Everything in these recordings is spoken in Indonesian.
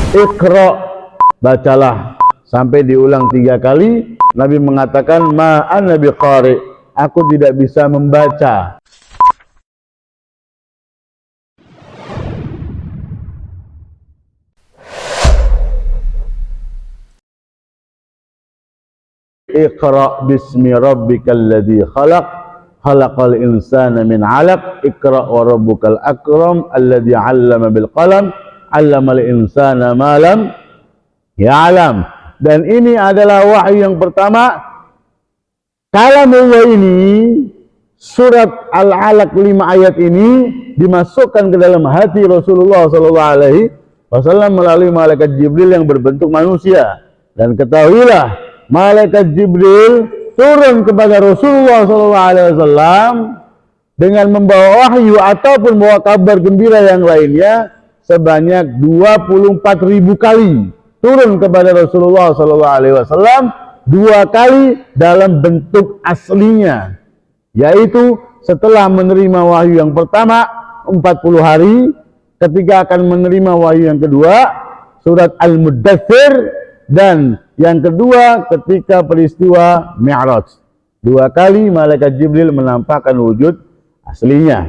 Iqra, bacalah. Sampai diulang 3 kali. Nabi mengatakan, ma ana biqari, aku tidak bisa membaca. Iqra bismi rabbikal ladzi khalaq, khalaqal insana min 'alaq, iqra wa rabbukal akram alladzi 'allama bil qalam, 'allamal insana ma lam ya'lam. Dan ini adalah wahyu yang pertama. Kalamullah ini, surat Al-Alaq 5 ayat ini dimasukkan ke dalam hati Rasulullah SAW melalui malaikat Jibril yang berbentuk manusia. Dan ketahuilah, malaikat Jibril turun kepada Rasulullah SAW dengan membawa wahyu ataupun membawa kabar gembira yang lainnya sebanyak 24.000 kali. Turun kepada Rasulullah SAW 2 kali dalam bentuk aslinya, yaitu setelah menerima wahyu yang pertama 40 hari, ketika akan menerima wahyu yang kedua surat Al-Muddathir, dan yang kedua ketika peristiwa Mi'raj. 2 kali malaikat Jibril menampakkan wujud aslinya.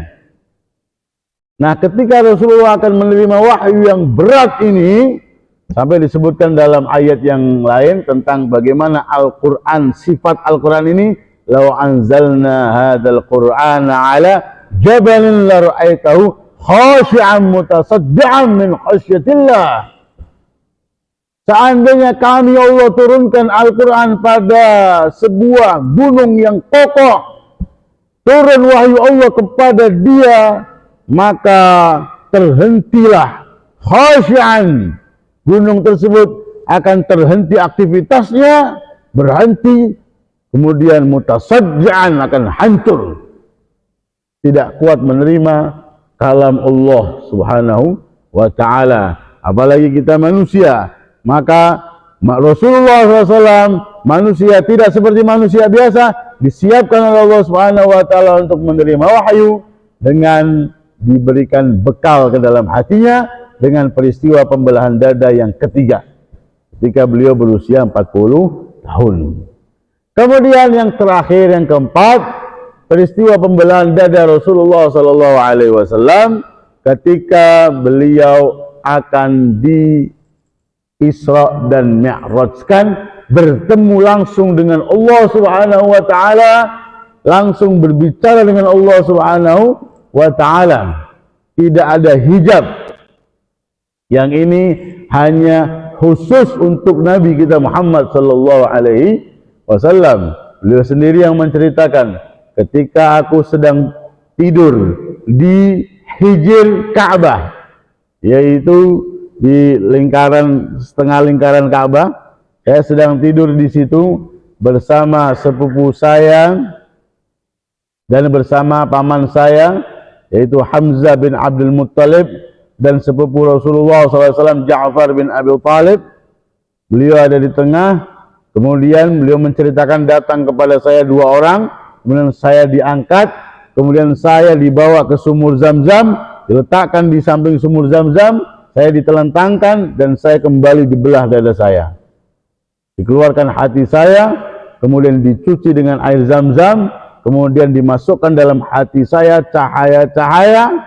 Nah, ketika Rasulullah akan menerima wahyu yang berat ini, sampai disebutkan dalam ayat yang lain tentang bagaimana Al-Quran, sifat Al-Quran ini, law anzalna hadzal qur'ana ala jabalin la ra'aitahu khashi'an mutasaddian min khasyatillah. Seandainya kami Allah turunkan Al-Quran pada sebuah gunung yang kokoh, turun wahyu Allah kepada dia, maka terhentilah khashi'an, gunung tersebut akan terhenti aktivitasnya, berhenti, kemudian mutasaddian, akan hancur, tidak kuat menerima kalam Allah Subhanahu wa ta'ala. Apalagi kita manusia. Maka Rasulullah SAW, manusia tidak seperti manusia biasa, disiapkan oleh Allah Subhanahu wa ta'ala untuk menerima wahyu dengan diberikan bekal ke dalam hatinya dengan peristiwa pembelahan dada yang ketiga ketika beliau berusia 40 tahun. Kemudian yang terakhir, yang keempat, peristiwa pembelahan dada Rasulullah SAW ketika beliau akan di Isra dan Mi'rajkan, bertemu langsung dengan Allah Subhanahu wa ta'ala, langsung berbicara dengan Allah Subhanahu wa ta'ala. Tidak ada hijab. Yang ini hanya khusus untuk Nabi kita Muhammad sallallahu alaihi wasallam. Beliau sendiri yang menceritakan, ketika aku sedang tidur di hijir Ka'bah, yaitu di lingkaran, setengah lingkaran Ka'bah, saya sedang tidur di situ bersama sepupu saya dan bersama paman saya, yaitu Hamzah bin Abdul Muttalib, dan sepupu Rasulullah SAW Ja'far bin Abi Thalib. Beliau ada di tengah. Kemudian beliau menceritakan, datang kepada saya 2 orang, kemudian saya diangkat, kemudian saya dibawa ke sumur Zam-Zam, diletakkan di samping sumur Zam-Zam, saya ditelentangkan dan saya kembali dibelah dada saya, dikeluarkan hati saya, kemudian dicuci dengan air Zam-Zam, kemudian dimasukkan dalam hati saya cahaya-cahaya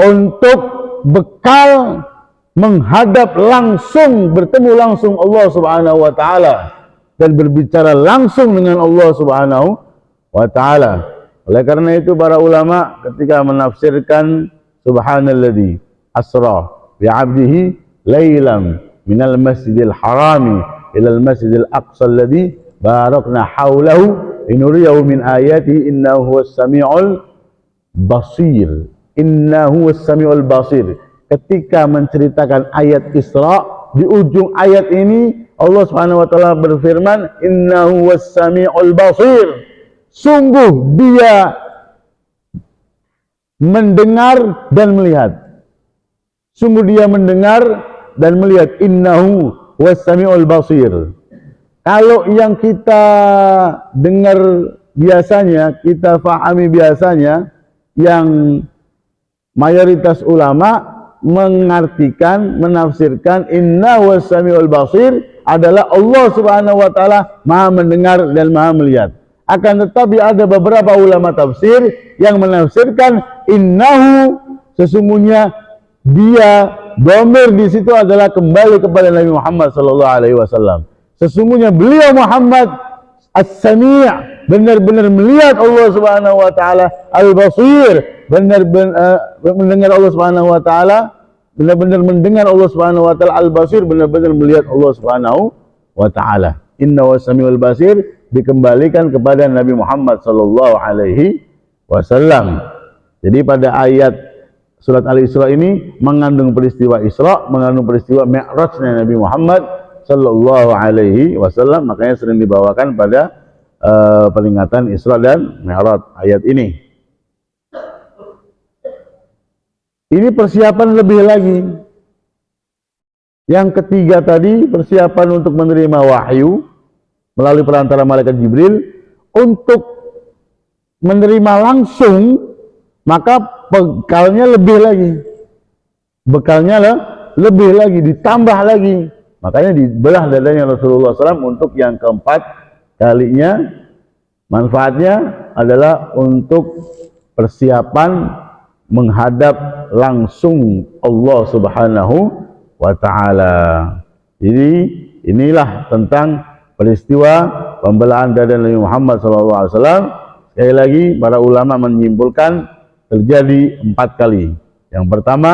untuk bekal menghadap langsung, bertemu langsung Allah Subhanahu wa ta'ala dan berbicara langsung dengan Allah Subhanahu wa ta'ala. Oleh karena itu para ulama ketika menafsirkan subhanalladzi asra bi'abdihi lailam minal masjidil harami ilal masjidil aqsa alladzi barakna haulahu linuriyahu min ayati innahu huwas sami'ul basir. Innahu was-sami'ul basir. Ketika menceritakan ayat Isra, di ujung ayat ini Allah Subhanahu wa taala berfirman, innahu was-sami'ul basir. Sungguh dia mendengar dan melihat. Sungguh dia mendengar dan melihat. Innahu was-sami'ul basir. Kalau yang kita dengar biasanya, kita fahami biasanya, yang mayoritas ulama mengartikan, menafsirkan inna was-sami'ul basir adalah Allah Subhanahu wa taala Maha mendengar dan Maha melihat. Akan tetapi ada beberapa ulama tafsir yang menafsirkan innahu, sesungguhnya dia, dhamir di situ adalah kembali kepada Nabi Muhammad sallallahu alaihi wasallam. Sesungguhnya beliau Muhammad as-sami', benar-benar melihat Allah Subhanahu wa taala, al-basir, benar-benar mendengar Allah Subhanahu wa taala, benar-benar mendengar Allah Subhanahu wa taala, al-basir, benar-benar melihat Allah Subhanahu wa taala. Inna was-sami'ul basir dikembalikan kepada Nabi Muhammad sallallahu alaihi wasallam. Jadi pada ayat surat Al-Isra ini mengandung peristiwa Isra, mengandung peristiwa Mi'rajnya Nabi Muhammad sallallahu alaihi wasallam, makanya sering dibawakan pada peringatan Isra dan Mi'raj ayat ini. Ini persiapan lebih lagi. Yang ketiga tadi persiapan untuk menerima wahyu melalui perantara malaikat Jibril. Untuk menerima langsung, maka bekalnya lebih lagi. Bekalnya lebih lagi, ditambah lagi. Makanya dibelah dadanya Rasulullah SAW untuk yang keempat kalinya. Manfaatnya adalah untuk persiapan menghadap langsung Allah Subhanahu wa ta'ala. Jadi inilah tentang peristiwa pembelaan dada Nabi Muhammad SAW. Sekali lagi para ulama menyimpulkan terjadi 4 kali. Yang pertama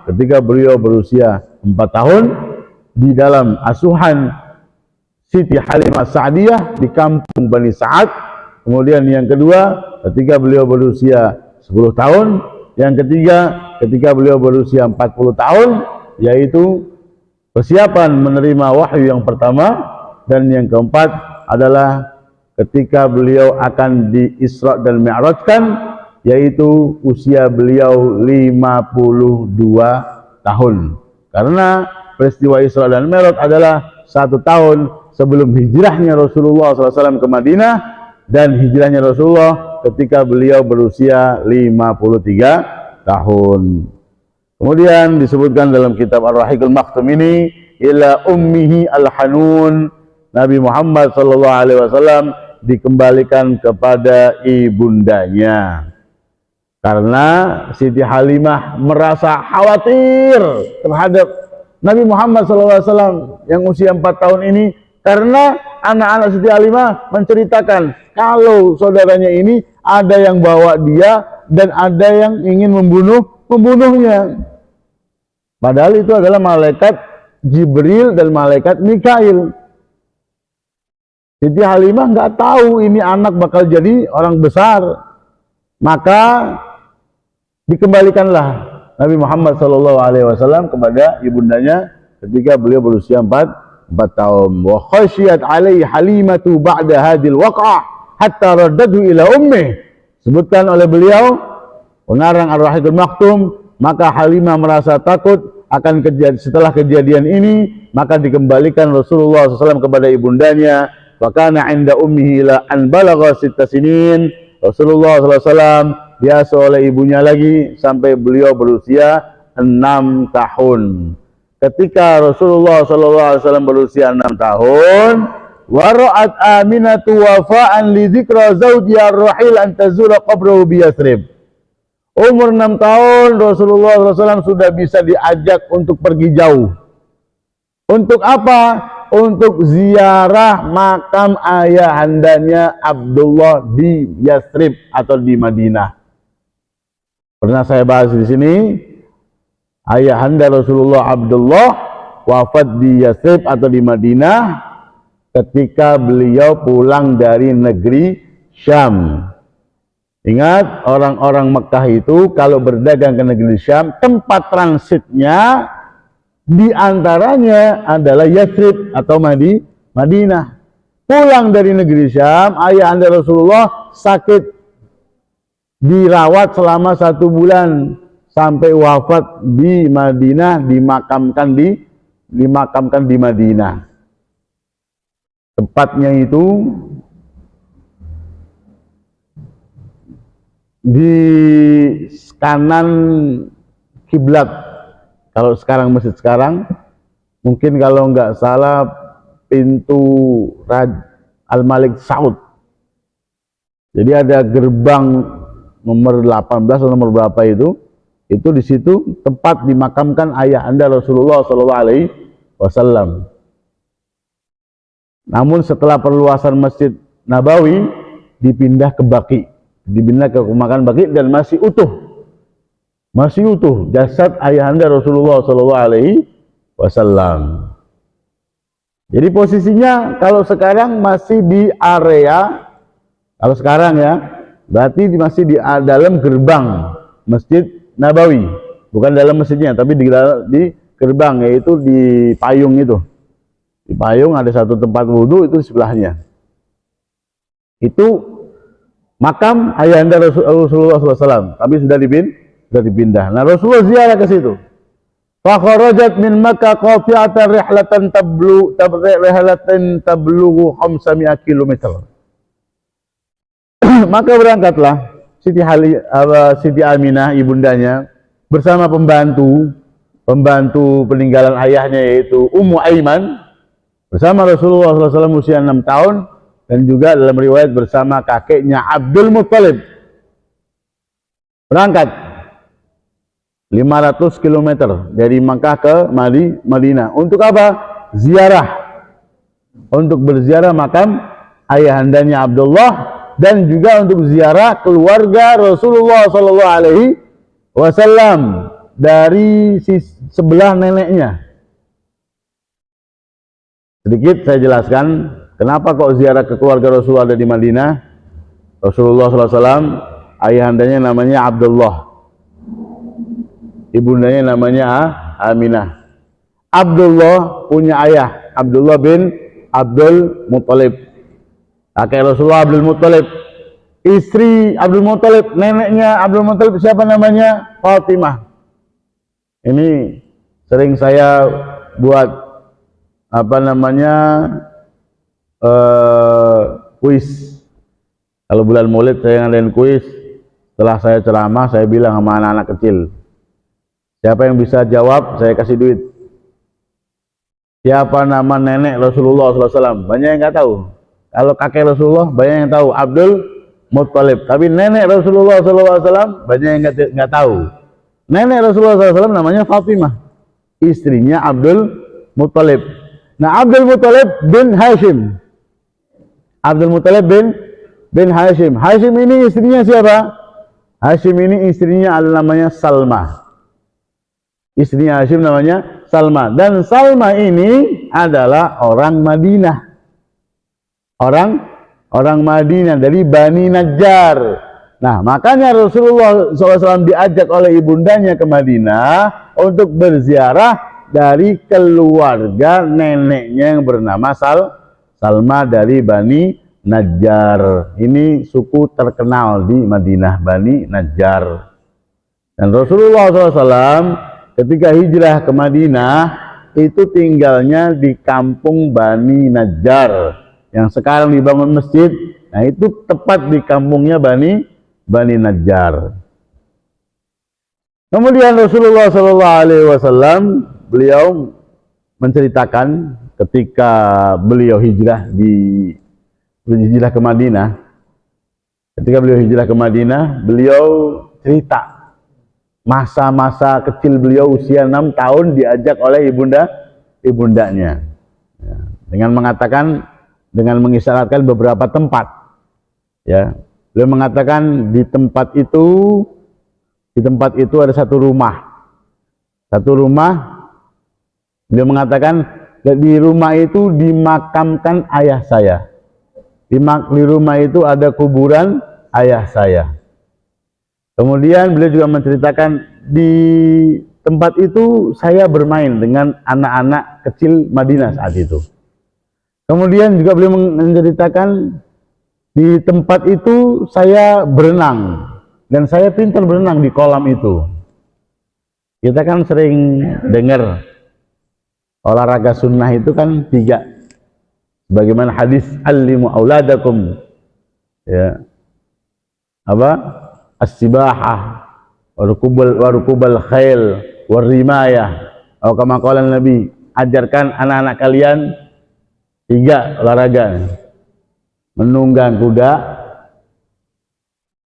ketika beliau berusia 4 tahun di dalam asuhan Siti Halimah Sa'diyah di kampung Bani Sa'ad. Kemudian yang kedua ketika beliau berusia 10 tahun. Yang ketiga ketika beliau berusia 40 tahun, yaitu persiapan menerima wahyu yang pertama. Dan yang keempat adalah ketika beliau akan di Isra dan Mi'rajkan, yaitu usia beliau 52 tahun. Karena peristiwa Isra dan Mi'raj adalah 1 tahun sebelum hijrahnya Rasulullah SAW ke Madinah, dan hijrahnya Rasulullah ketika beliau berusia 53 tahun. Kemudian disebutkan dalam kitab Ar-Rahiqul Maktum ini, ila ummihi al-hanun, Nabi Muhammad SAW dikembalikan kepada ibundanya. Karena Siti Halimah merasa khawatir terhadap Nabi Muhammad SAW yang usia 4 tahun ini, karena anak-anak Siti Halimah menceritakan kalau saudaranya ini ada yang bawa dia dan ada yang ingin membunuhnya. Padahal itu adalah malaikat Jibril dan malaikat Mikail. Siti Halimah nggak tahu ini anak bakal jadi orang besar. Maka dikembalikanlah Nabi Muhammad SAW kepada ibundanya ketika beliau berusia 4 tahun. Wa khasyiyat alaihi Halimatu ba'da hadil waqa'ah hatta raddadu ila ummih. Sebutkan oleh beliau pengarang Ar-Rahiqul Maktum, maka Halimah merasa takut akan setelah kejadian ini, maka dikembalikan Rasulullah SAW kepada ibundanya. Fakana 'inda ummihi ila an balagha 6 sinin. Rasulullah SAW diasuh oleh ibunya lagi sampai beliau berusia 6 tahun. Ketika Rasulullah SAW berusia 6 tahun, wara'at Aminatu wafa'an li dzikra zawjiha ar-rahil an tazura qabrahu bi Yathrib. Umur 6 tahun Rasulullah SAW sudah bisa diajak untuk pergi jauh. Untuk apa? Untuk ziarah makam ayahandanya Abdullah di Yathrib atau di Madinah. Pernah saya bahas di sini, ayahanda Rasulullah Abdullah wafat di Yathrib atau di Madinah ketika beliau pulang dari negeri Syam. Ingat, orang-orang Mekah itu kalau berdagang ke negeri Syam, tempat transitnya diantaranya adalah Yathrib atau Madinah. Pulang dari negeri Syam, ayahanda Rasulullah sakit, dirawat selama 1 bulan sampai wafat di Madinah, dimakamkan di Madinah. Tepatnya itu di kanan kiblat Kalau sekarang masjid sekarang, mungkin kalau nggak salah pintu Al-Malik Saud. Jadi ada gerbang nomor 18 atau nomor berapa itu di situ tempat dimakamkan ayah anda Rasulullah SAW. Namun setelah perluasan Masjid Nabawi dipindah ke Baqi, dipindah ke pemakaman Baqi, dan masih utuh jasad ayah anda Rasulullah SAW. Jadi posisinya kalau sekarang masih di area, kalau sekarang ya, berarti masih di dalam gerbang Masjid Nabawi, bukan dalam masjidnya, tapi di gerbang, yaitu di payung itu. Di payung ada satu tempat wudhu, itu di sebelahnya. Itu makam ayahanda Rasulullah SAW, tapi sudah dipindah. Nah, Rasulullah ziarah ke situ. Fakharajat min Makkah qati'atan rihlatan tablughu 500 km. Maka berangkatlah Siti Aminah ibundanya bersama pembantu peninggalan ayahnya, yaitu Ummu Aiman, bersama Rasulullah SAW usia 6 tahun, dan juga dalam riwayat bersama kakeknya Abdul Muttalib. Berangkat 500 km dari Makkah ke Madinah. Untuk apa? Ziarah. Untuk berziarah makam ayahandanya Abdullah, dan juga untuk ziarah keluarga Rasulullah SAW dari sebelah neneknya. Sedikit saya jelaskan kenapa kok ziarah ke keluarga Rasulullah ada di Madinah. Rasulullah SAW ayahandanya namanya Abdullah, ibundanya namanya Aminah. Abdullah punya ayah, Abdullah bin Abdul Muttalib, kakek Rasulullah Abdul Muttalib. Istri Abdul Muttalib, neneknya Abdul Muttalib siapa namanya? Fatimah. Ini sering saya buat kuis. Kalau bulan Maulid saya ngadain kuis. Setelah saya ceramah, saya bilang sama anak-anak kecil, siapa yang bisa jawab, saya kasih duit. Siapa nama nenek Rasulullah SAW? Banyak yang nggak tahu. Kalau kakek Rasulullah, banyak yang tahu, Abdul Muttalib. Tapi nenek Rasulullah SAW, banyak yang nggak tahu. Nenek Rasulullah SAW namanya Fatimah, istrinya Abdul Muttalib. Nah, Abdul Muttalib bin Hashim. Abdul Muttalib bin Hashim. Hashim ini istrinya siapa? Hashim ini istrinya adalah namanya Salma. Istrinya Hashim namanya Salma. Dan Salma ini adalah orang Madinah. Orang Madinah dari Bani Najjar. Nah, makanya Rasulullah SAW diajak oleh ibundanya ke Madinah untuk berziarah dari keluarga neneknya yang bernama Salma dari Bani Najjar. Ini suku terkenal di Madinah, Bani Najjar. Dan Rasulullah SAW ketika hijrah ke Madinah itu tinggalnya di kampung Bani Najjar yang sekarang dibangun masjid. Nah, itu tepat di kampungnya Bani Najjar. Kemudian Rasulullah SAW beliau menceritakan ketika beliau hijrah ke Madinah. Ketika beliau hijrah ke Madinah, beliau cerita masa-masa kecil beliau usia 6 tahun diajak oleh ibundanya. Ya, dengan mengisyaratkan beberapa tempat. Ya, beliau mengatakan di tempat itu ada satu rumah. Beliau mengatakan di rumah itu dimakamkan ayah saya. Di rumah itu ada kuburan ayah saya. Kemudian beliau juga menceritakan di tempat itu saya bermain dengan anak-anak kecil Madinah saat itu. Kemudian juga beliau menceritakan di tempat itu saya berenang dan saya pintar berenang di kolam itu. Kita kan sering dengar olahraga sunnah itu kan 3. Bagaimana hadis allimu auladakum, ya, apa, as-sibahah, wa rukubal khail, wa rimayah. Atau kama qala Nabi, ajarkan anak-anak kalian 3 olahraga. Menunggang kuda,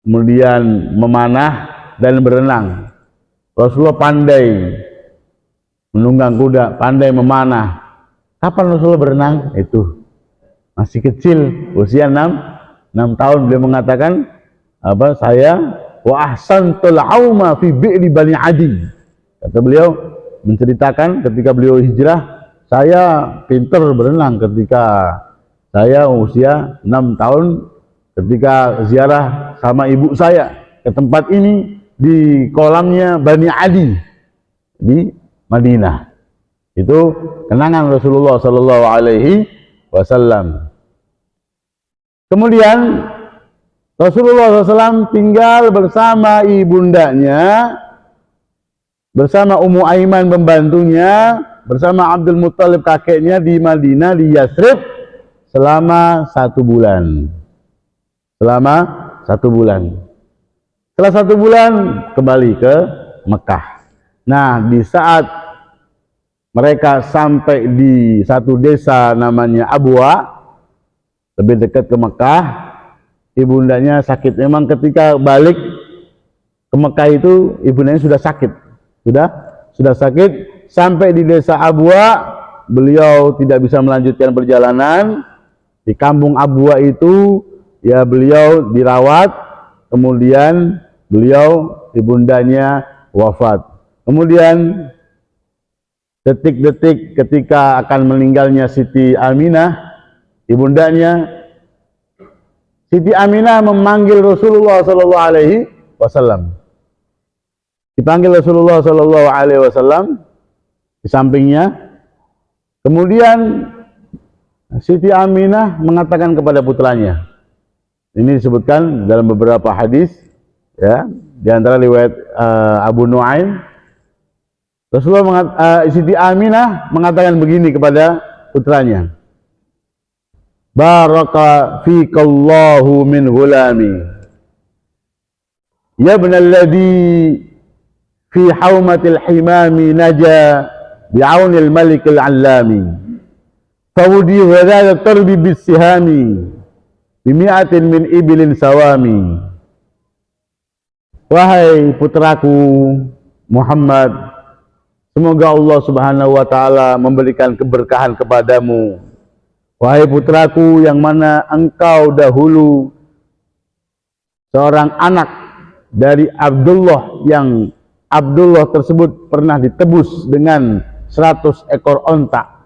kemudian memanah dan berenang. Rasulullah pandai menunggang kuda, pandai memanah. Kapan Rasulullah berenang? Itu masih kecil, usia 6 tahun. Beliau mengatakan, saya wa ahsantul auma fi bi'ri Bani Adi. Kata beliau menceritakan ketika beliau hijrah, saya pintar berenang ketika saya usia 6 tahun ketika ziarah sama ibu saya ke tempat ini di kolamnya Bani Adi di Madinah. Itu kenangan Rasulullah Sallallahu Alaihi Wasallam. Kemudian Rasulullah SAW tinggal bersama ibundanya, bersama Ummu Aiman pembantunya, bersama Abdul Muttalib kakeknya di Madinah, di Yathrib selama 1 bulan. Selama 1 bulan. Setelah 1 bulan kembali ke Mekah. Nah, di saat mereka sampai di satu desa namanya Abwa, lebih dekat ke Mekah, ibundanya sakit. Memang ketika balik ke Mekah itu ibundanya sudah sakit. Sudah sakit sampai di desa Abwa, beliau tidak bisa melanjutkan perjalanan. Di kampung Abwa itu ya beliau dirawat, kemudian ibundanya wafat. Kemudian detik-detik ketika akan meninggalnya Siti Aminah, ibundanya, Siti Aminah memanggil Rasulullah Sallallahu Alaihi Wasallam. Dipanggil Rasulullah Sallallahu Alaihi Wasallam di sampingnya. Kemudian Siti Aminah mengatakan kepada putranya, ini disebutkan dalam beberapa hadis, ya, di antara riwayat Abu Nuaim. Siti Aminah mengatakan begini kepada putranya, baraka fikallahu min gulami, ya ibnalladhi fi haumatil himami naja bi'aunil malikil allami. Fawudi wadada tarbi bisihami bimi'atin min ibilin sawami. Wahai putraku Muhammad, semoga Allah Subhanahu wa taala memberikan keberkahan kepadamu. Wahai putraku yang mana engkau dahulu seorang anak dari Abdullah, yang Abdullah tersebut pernah ditebus dengan 100 ekor onta.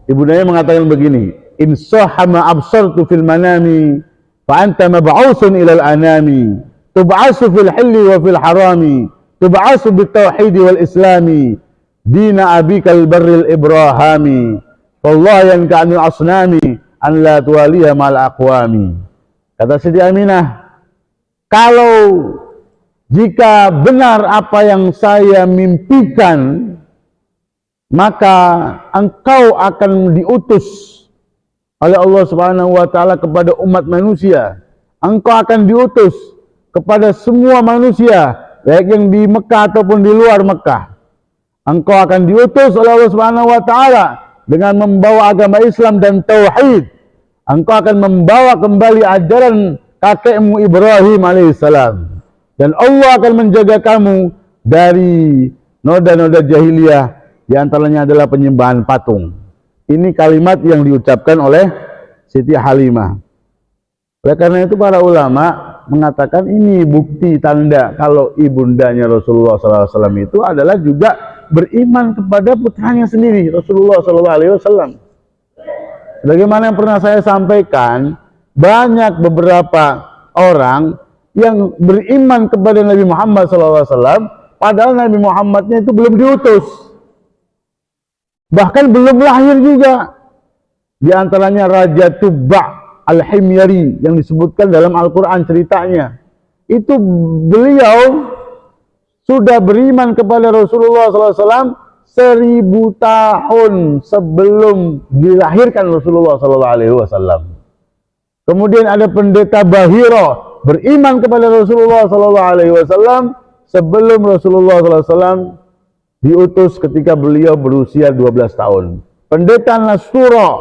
Ibundanya mengatakan begini, in sahama absartu fil manami fa anta mab'usun ilal anami, tub'asu fil hilli wa fil harami, tub'asu bit tauhid wal islami, dina abikal barril ibrahami, wallahi yang ka'anil asnami an la tuwaliha mal aqwami. Kata Siti Aminah, kalau jika benar apa yang saya mimpikan, maka engkau akan diutus oleh Allah Subhanahu wa taala kepada umat manusia. Engkau akan diutus kepada semua manusia, baik yang di Mekah ataupun di luar Mekah. Engkau akan diutus oleh Allah Subhanahu wa taala dengan membawa agama Islam dan tauhid. Engkau akan membawa kembali ajaran kakekmu Ibrahim alaihissalam. Dan Allah akan menjaga kamu dari noda-noda jahiliyah, di antaranya adalah penyembahan patung. Ini kalimat yang diucapkan oleh Siti Halimah. Oleh karena itu para ulama mengatakan ini bukti tanda kalau ibundanya Rasulullah SAW itu adalah juga beriman kepada putranya sendiri, Rasulullah SAW. Sebagaimana yang pernah saya sampaikan, banyak beberapa orang yang beriman kepada Nabi Muhammad SAW, padahal Nabi Muhammadnya itu belum diutus, bahkan belum lahir juga. Di antaranya Raja Tubba' Al-Himyari yang disebutkan dalam Al-Quran ceritanya. Itu beliau sudah beriman kepada Rasulullah SAW 1000 tahun sebelum dilahirkan Rasulullah SAW. Kemudian ada pendeta Bahira beriman kepada Rasulullah SAW sebelum Rasulullah SAW diutus ketika beliau berusia 12 tahun. Pendeta Nastura,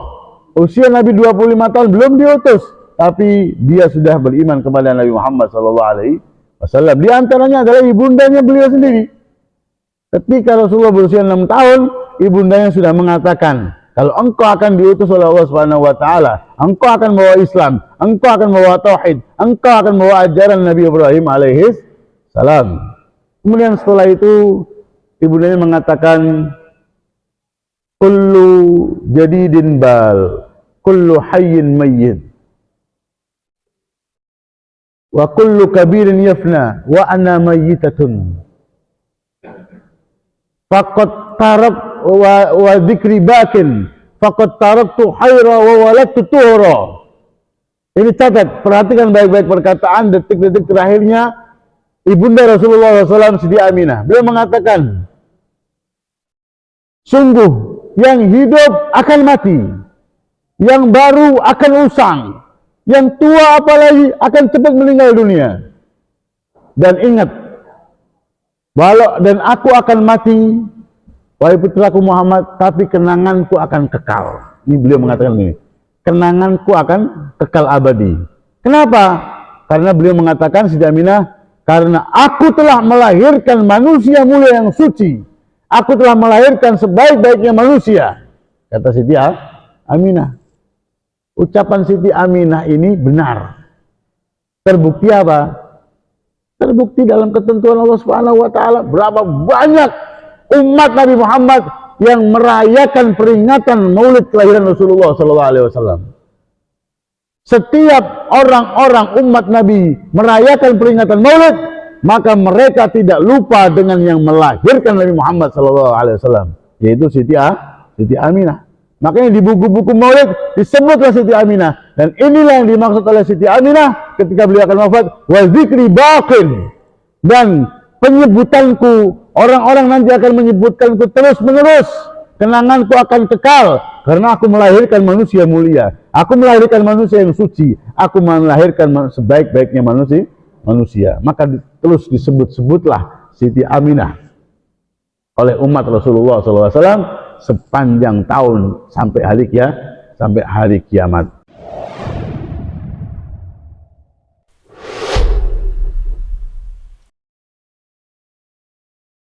usia Nabi 25 tahun belum diutus, tapi dia sudah beriman kepada Nabi Muhammad SAW. Di antaranya adalah ibundanya beliau sendiri. Ketika Rasulullah berusia 6 tahun, ibundanya sudah mengatakan, kalau engkau akan diutus oleh Allah Subhanahu wa taala, engkau akan membawa Islam, engkau akan membawa tauhid, engkau akan membawa ajaran Nabi Ibrahim alaihis salam. Kemudian setelah itu ibundanya mengatakan, kullu jadidin bal, kullu hayyin mayyit, wa kullu kabirin yafna, wa ana mayyitatun. Faqad tarak wa dzikri bakin, faqad taraktu hayra wa waladtu tuhra. Ini catat, perhatikan baik-baik perkataan detik-detik terakhirnya ibunda Rasulullah SAW, Siti Aminah. Beliau mengatakan, sungguh yang hidup akan mati, yang baru akan usang, yang tua apalagi akan cepat meninggal dunia. Dan ingat, dan aku akan mati, wahai putraku Muhammad, tapi kenanganku akan kekal. Ini beliau mengatakan ini, kenanganku akan kekal abadi. Kenapa? Karena beliau mengatakan, Siti Aminah, karena aku telah melahirkan manusia mulia yang suci. Aku telah melahirkan sebaik-baiknya manusia. Kata Siti Aminah. Ucapan Siti Aminah ini benar. Terbukti apa? Terbukti dalam ketentuan Allah Subhanahu wa taala berapa banyak umat Nabi Muhammad yang merayakan peringatan Maulid kelahiran Rasulullah SAW. Setiap orang-orang umat Nabi merayakan peringatan Maulid, maka mereka tidak lupa dengan yang melahirkan Nabi Muhammad SAW, yaitu Siti Aminah. Makanya di buku-buku Maulid disebutlah Siti Aminah, dan inilah yang dimaksud oleh Siti Aminah ketika beliau akan wafat, wa dzikri baqin, dan penyebutanku, orang-orang nanti akan menyebutkanku terus menerus, kenanganku akan kekal karena aku melahirkan manusia mulia, aku melahirkan manusia yang suci, aku melahirkan sebaik-baiknya manusia. Maka terus disebut-sebutlah Siti Aminah oleh umat Rasulullah SAW sepanjang tahun sampai hari kiamat.